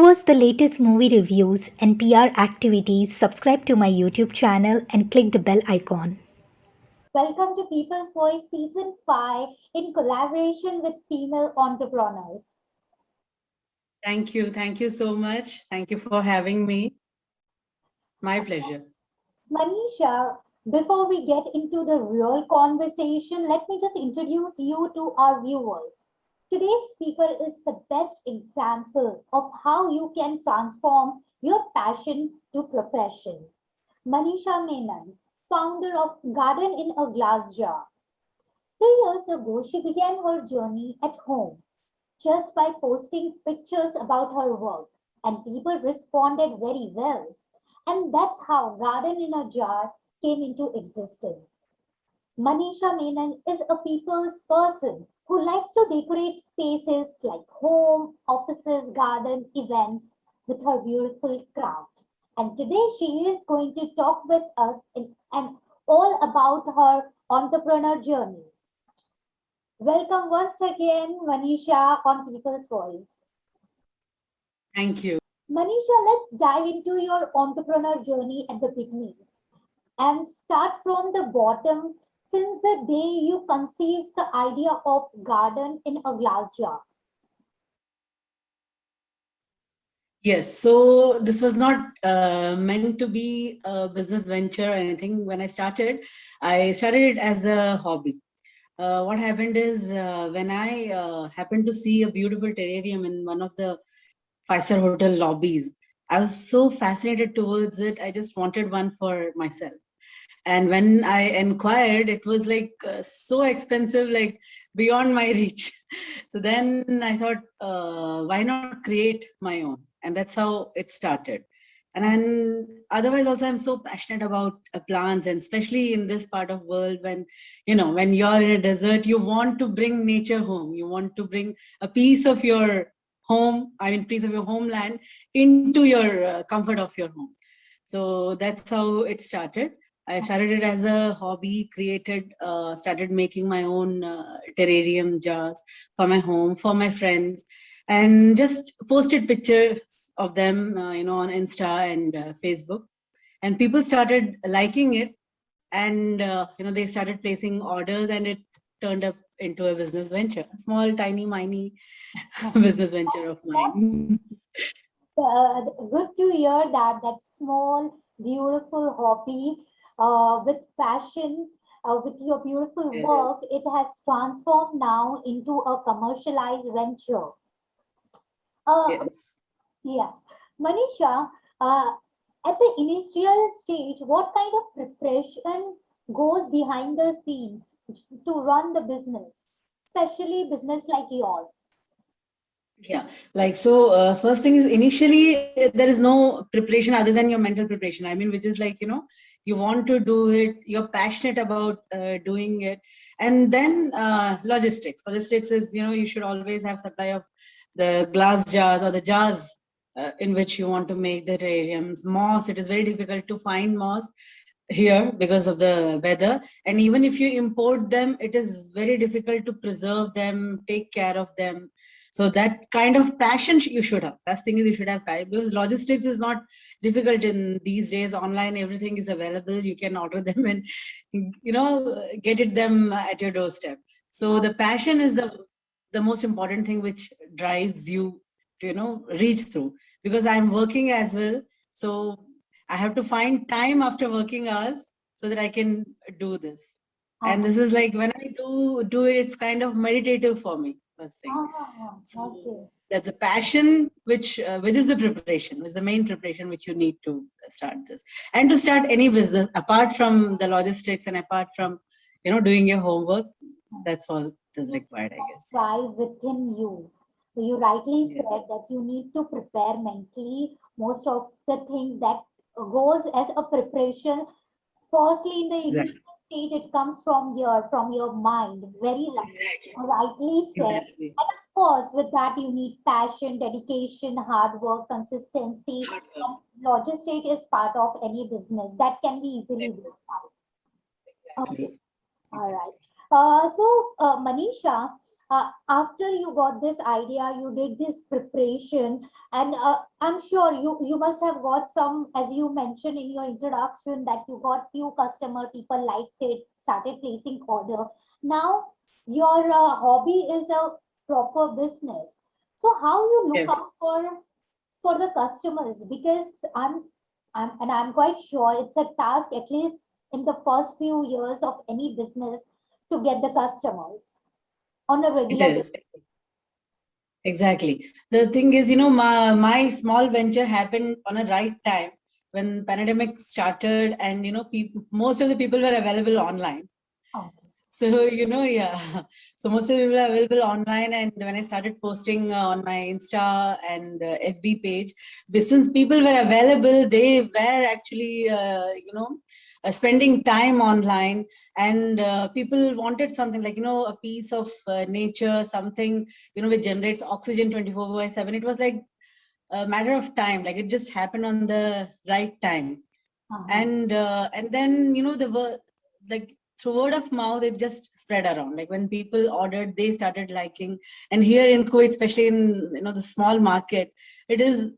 watch the latest movie reviews and PR activities, subscribe to my YouTube channel and click the bell icon. Welcome to People's Voice Season 5 in collaboration with female entrepreneurs. Thank you. Thank you so much. Thank you for having me. My pleasure. Manisha, before we get into the real conversation, let me just introduce you to our viewers. Today's speaker is the best example of how you can transform your passion to profession. Manisha Menon, founder of Garden in a Glass Jar. 3 years ago, she began her journey at home just by posting pictures about her work, and people responded very well. And that's how Garden in a Jar came into existence. Manisha Menon is a people's person who likes to decorate spaces like home, offices, garden, events with her beautiful craft. And today she is going to talk with us and all about her entrepreneur journey. Welcome once again, Manisha, on People's Voice. Thank you. Manisha, let's dive into your entrepreneur journey at the beginning and start from the bottom since the day you conceived the idea of garden in a glass jar. Yes. So this was not meant to be a business venture or anything. When I started it as a hobby. What happened is when I happened to see a beautiful terrarium in one of the five-star hotel lobbies, I was so fascinated towards it. I just wanted one for myself. And when I inquired, it was like so expensive, like beyond my reach. So then I thought, why not create my own? And that's how it started. And then otherwise also I'm so passionate about plants, and especially in this part of world when, when you're in a desert, you want to bring nature home. You want to bring a piece of your home, piece of your homeland into your comfort of your home. So that's how it started. I started it as a hobby, started making my own terrarium jars for my home, for my friends, and just posted pictures of them, on Insta and Facebook. And people started liking it, and they started placing orders, and it turned up into a business venture, a small, tiny, miny business venture of mine. Good to hear that small, beautiful hobby with passion, with your beautiful Yes. work, it has transformed now into a commercialized venture. Uh, Yes. Yeah. Manisha, at the initial stage, what kind of preparation goes behind the scene to run the business, especially business like yours? Yeah, like so. First thing is, initially there is no preparation other than your mental preparation. Which is like, you want to do it, you're passionate about doing it, and then logistics. Logistics is, you should always have supply of the glass jars or the jars in which you want to make the terrariums. Moss. It is very difficult to find moss here because of the weather, and even if you import them, it is very difficult to preserve them, take care of them. So that kind of passion you should have. First thing is, you should have passion, because logistics is not difficult in these days. Online, everything is available. You can order them and get it them at your doorstep. So the passion is the most important thing which drives you to reach through. Because I'm working as well, so I have to find time after working hours so that I can do this. And Uh-huh. this is like, when I do it, it's kind of meditative for me. First thing. So Okay. that's a passion, which is the preparation, which is the main preparation which you need to start this, and to start any business apart from the logistics and apart from doing your homework. That's all is required, I guess. Drive within you. So you rightly Yeah. said that you need to prepare mentally most of the things that goes as a preparation. Firstly, in the Exactly. initial stage, it comes from your mind, very rightly said. Exactly. And of course, with that, you need passion, dedication, hard work, consistency, Hard work. and logistic is part of any business that can be easily worked out. Okay. Exactly. All right. Exactly. So, Manisha, After you got this idea, you did this preparation, and I'm sure you must have got some, as you mentioned in your introduction, that you got few customer, people liked it, started placing order. Now your hobby is a proper business. So how you look Yes, out for the customers? Because I'm quite sure it's a task, at least in the first few years of any business, to get the customers on a it regular basis. is. Exactly. The thing is, my small venture happened on a right time when pandemic started, and people, most of the people were available online. Okay. So, yeah. So most of the people are available online. And when I started posting on my Insta and FB page, since people were available, they were actually, spending time online. And people wanted something like, a piece of nature, something, which generates oxygen 24 by 7. It was like a matter of time. Like it just happened on the right time. Uh-huh. And then the word, like through word of mouth, it just spread around. Like when people ordered, they started liking. And here in Kuwait, especially in the small market, it is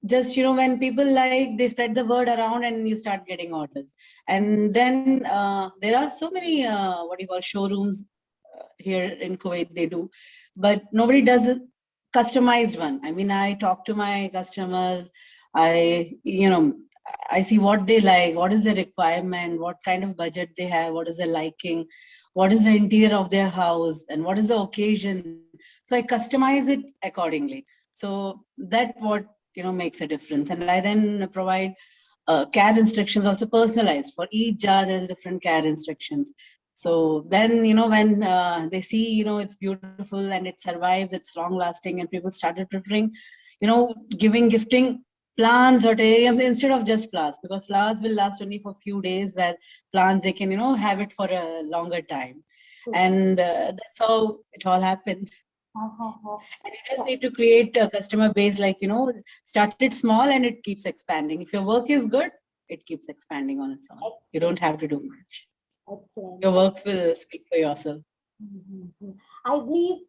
just when people like, they spread the word around and you start getting orders. And then there are so many what do you call, showrooms here in Kuwait, they do, but nobody does a customized one. I mean, I talk to my customers. I see what they like, what is the requirement, what kind of budget they have, what is their liking, what is the interior of their house, and what is the occasion. So I customize it accordingly. So that what makes a difference. And I then provide care instructions also personalized. For each jar there's different care instructions. So then when they see it's beautiful and it survives, it's long lasting, and people started preferring giving gifting plants or terrariums instead of just flowers, because flowers will last only for a few days, where plants, they can have it for a longer time. True. And that's how it all happened. Uh-huh. And you just So, need to create a customer base, like started small and it keeps expanding. If your work is good, it keeps expanding on its own. You don't excellent, have to do much. excellent. Your work will speak for yourself. Mhm. I believe,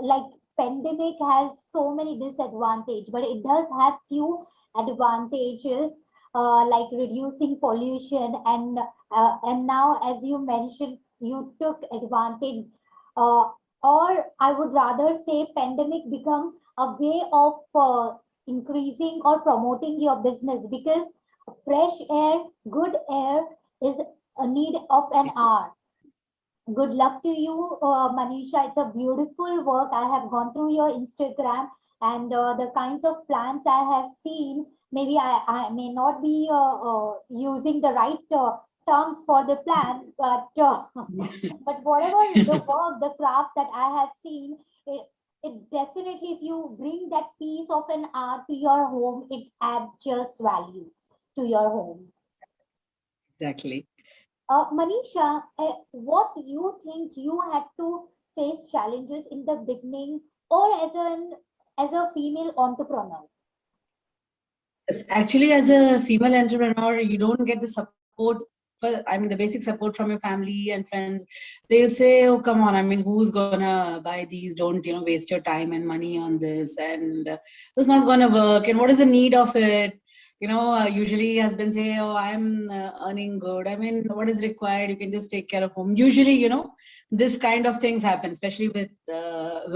like pandemic has so many disadvantages, but it does have few advantages, like reducing pollution, and now, as you mentioned, you took advantage, uh, or I would rather say, pandemic become a way of increasing or promoting your business, because fresh air, good air is a need of an hour. Good luck to you, Manisha. It's a beautiful work. I have gone through your Instagram, and the kinds of plants I have seen. Maybe I may not be using the right terms for the plants, but but whatever the work, the craft that I have seen, it definitely, if you bring that piece of an art to your home, it adds just value to your home. Exactly. Manisha, what do you think you had to face challenges in the beginning, or as a female entrepreneur? Yes, actually, as a female entrepreneur, you don't get the support. I mean, the basic support from your family and friends. They'll say, "Oh, come on! I mean, who's gonna buy these? Don't waste your time and money on this, and it's not gonna work. And what is the need of it?" Usually husbands say, "Oh, I'm earning good. I mean, what is required? You can just take care of home." Usually, this kind of things happen, especially with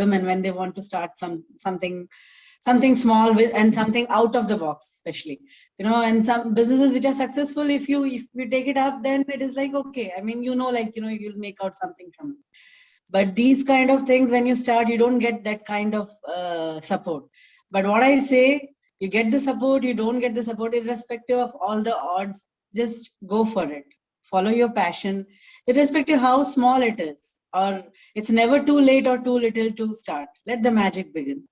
women when they want to start something small and something out of the box, especially and some businesses which are successful, if you take it up, then it is like, okay, I mean, like you'll make out something from it. But these kind of things, when you start, you don't get that kind of support. But what I say, you get the support, you don't get the support, irrespective of all the odds, just go for it. Follow your passion, irrespective how small it is, or it's never too late or too little to start. Let the magic begin.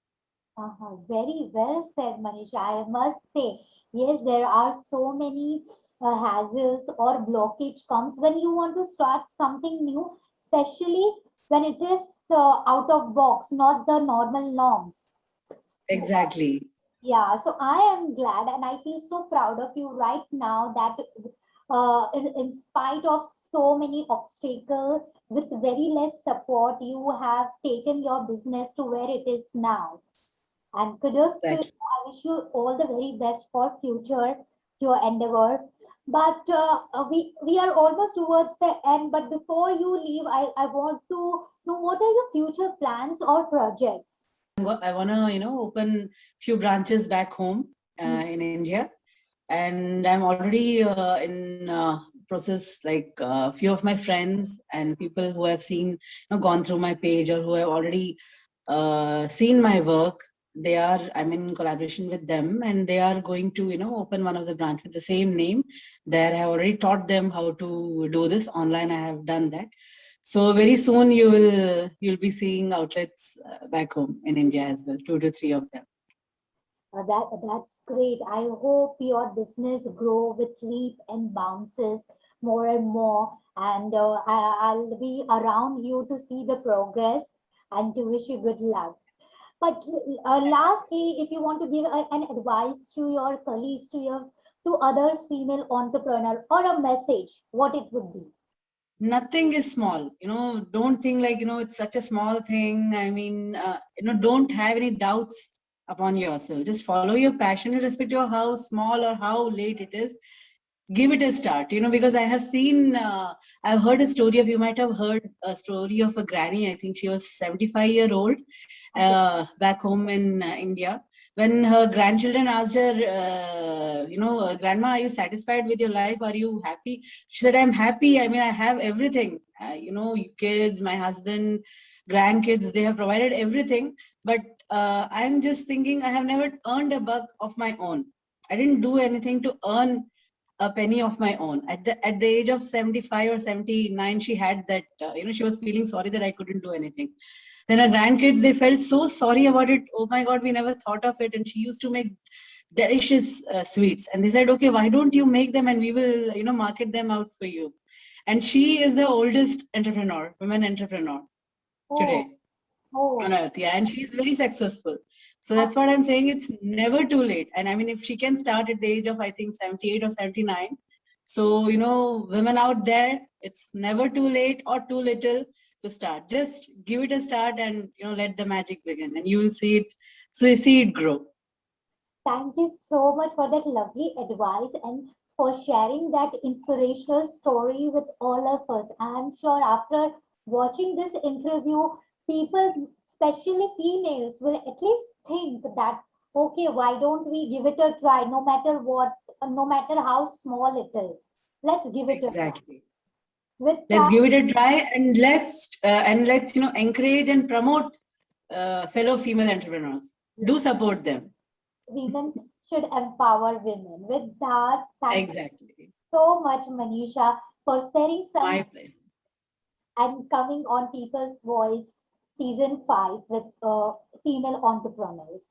Very well said, Manisha. I must say, yes, there are so many hassles or blockage comes when you want to start something new, especially when it is out of box, not the normal norms. Exactly. Yeah, so I am glad and I feel so proud of you right now that in spite of so many obstacles. With very less support, you have taken your business to where it is now. And kudos to you. Exactly. I wish you all the very best for future your endeavor. But we are almost towards the end. But before you leave, I want to know what are your future plans or projects? I want to, open few branches back home Hmm. in India, and I'm already in process. Like few of my friends and people who have seen, gone through my page or who have already seen my work. I'm in collaboration with them, and they are going to, open one of the branch with the same name. There, I have already taught them how to do this online. I have done that. So very soon you'll be seeing outlets back home in India as well, 2 to 3 of them. That's great. I hope your business grow with leap and bounces more and more, and I'll be around you to see the progress and to wish you good luck. But lastly, if you want to give an advice to your colleagues, to others, female entrepreneur, or a message, what it would be? Nothing is small, don't think like, it's such a small thing. I mean, don't have any doubts upon yourself. Just follow your passion, irrespective of how small or how late it is. Give it a start, because I have seen, I've heard a story of, you might have heard a story of a granny. I think she was 75-year-old Okay. back home in India. When her grandchildren asked her, grandma, are you satisfied with your life? Are you happy? She said, I'm happy. I mean, I have everything, kids, my husband, grandkids, they have provided everything. But I'm just thinking, I have never earned a buck of my own. I didn't do anything to earn a penny of my own. At the age of 75 or 79, she had that, she was feeling sorry that I couldn't do anything. Then her grandkids, they felt so sorry about it. Oh my God, we never thought of it. And she used to make delicious sweets. And they said, okay, why don't you make them and we will, market them out for you. And she is the oldest entrepreneur, women entrepreneur Oh, today on oh, earth. Yeah, and she's very successful. So uh, that's what I'm saying, it's never too late. And I mean, if she can start at the age of, I think, 78 or 79, so women out there, it's never too late or too little to start. Just give it a start and let the magic begin, and you will see it. So you see it grow. thank you so much for that lovely advice and for sharing that inspirational story with all of us. I'm sure after watching this interview, people, especially females, will at least think that, okay, why don't we give it a try, no matter what, no matter how small it is. Let's give it a try. Exactly. With Let's that, give it a try, and let's encourage and promote fellow female entrepreneurs. Do yes, support them. women should empower women. With that, thank you Exactly. so much, Manisha, for sparing some My pleasure. and coming on People's Voice season 5 with female entrepreneurs.